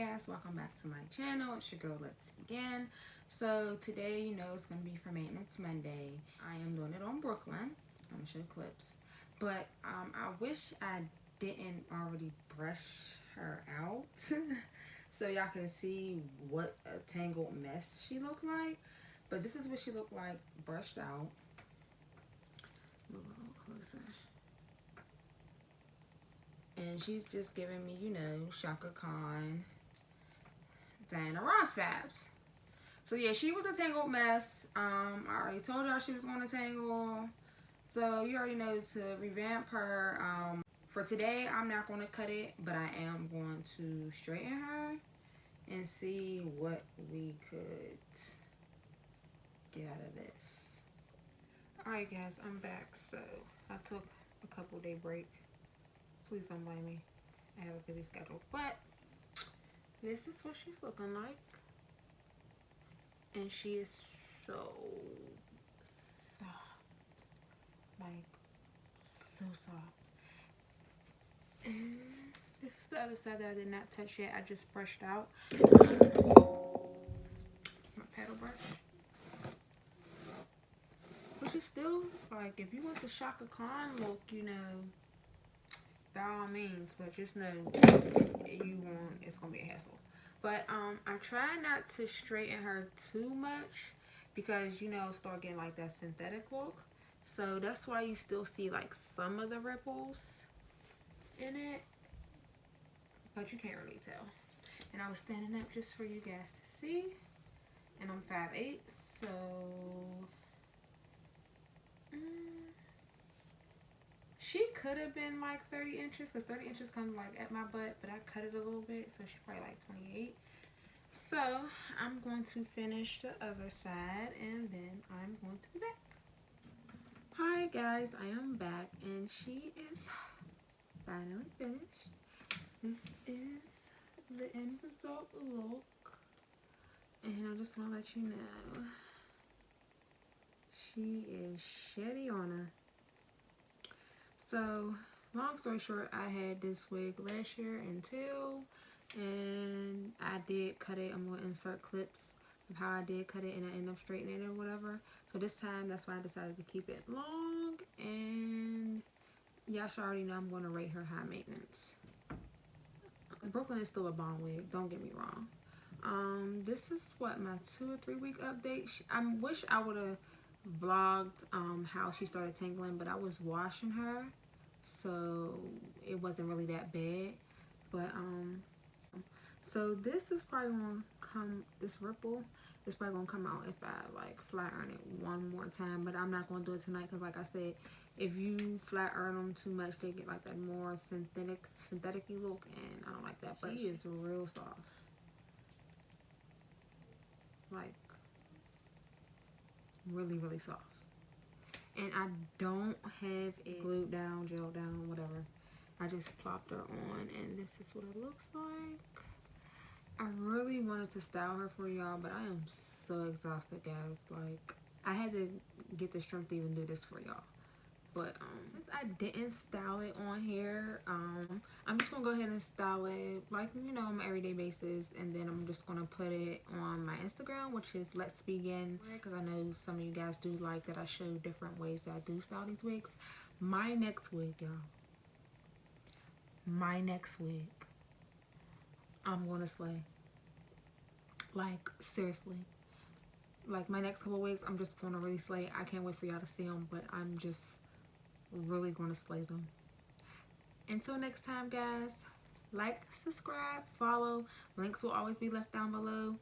guys, welcome back to my channel. It's your girl, Let's Begin. So today, you know, it's going to be for Maintenance Monday. I am doing it on Brooklyn. I'm going to show clips. But I wish I didn't already brush her out so y'all can see what a tangled mess she looked like. But this is what she looked like brushed out. Move a little closer. And she's just giving me, you know, Shaka Khan, Diana Ross vibes. So yeah, she was a tangled mess. I already told y'all she was going to tangle. So you already know to revamp her. For today, I'm not going to cut it, but I am going to straighten her and see what we could get out of this. Alright guys, I'm back. So I took a couple day break. Please don't blame me. I have a busy schedule. But this is what she's looking like. And she is so soft. Like, so soft. And this is the other side that I did not touch yet. I just brushed out. My paddle brush. Which is still, like, if you want the Shaka Khan look, you know, by all means, but just know it's gonna be a hassle. But I try not to straighten her too much because, you know, start getting like that synthetic look. So that's why you still see like some of the ripples in it, but you can't really tell. And I was standing up just for you guys to see, and I'm 5'8", so she could have been like 30 inches because 30 inches comes like at my butt, but I cut it a little bit, so she's probably like 28. So I'm going to finish the other side and then I'm going to be back. Hi guys, I am back and she is finally finished. This is the end result look, and I just want to let you know she is shitty on her. So, long story short, I had this wig last year until, and I did cut it. I'm going to insert clips of how I did cut it, and I ended up straightening it or whatever. So this time, that's why I decided to keep it long, and y'all should already know I'm going to rate her high maintenance. Brooklyn is still a bomb wig, don't get me wrong. This is what, my 2 or 3 week update. I wish I would have vlogged how she started tangling, but I was washing her, so it wasn't really that bad. But so this is probably gonna come, this ripple is probably gonna come out if I like flat iron it one more time, but I'm not gonna do it tonight because like I said, if you flat iron them too much, they get like that more synthetic-y look, and I don't like that. But she is real soft, like really soft. And I don't have it glued down, gel down, whatever. I just plopped her on, and this is what it looks like. I really wanted to style her for y'all, but I am so exhausted, guys. Like, I had to get the strength to even do this for y'all. But since I didn't style it on here, I'm just gonna go ahead and style it like, you know, on my everyday basis, and then I'm just gonna put it on my Instagram, which is Let's Begin, because I know some of you guys do like that I show different ways that I do style these wigs. My next wig, y'all, my next wig, I'm gonna slay. Like, seriously, like my next couple wigs, I'm just gonna really slay. I can't wait for y'all to see them, but I'm just really gonna slay them. Until next time, guys, like, subscribe, follow. Links will always be left down below.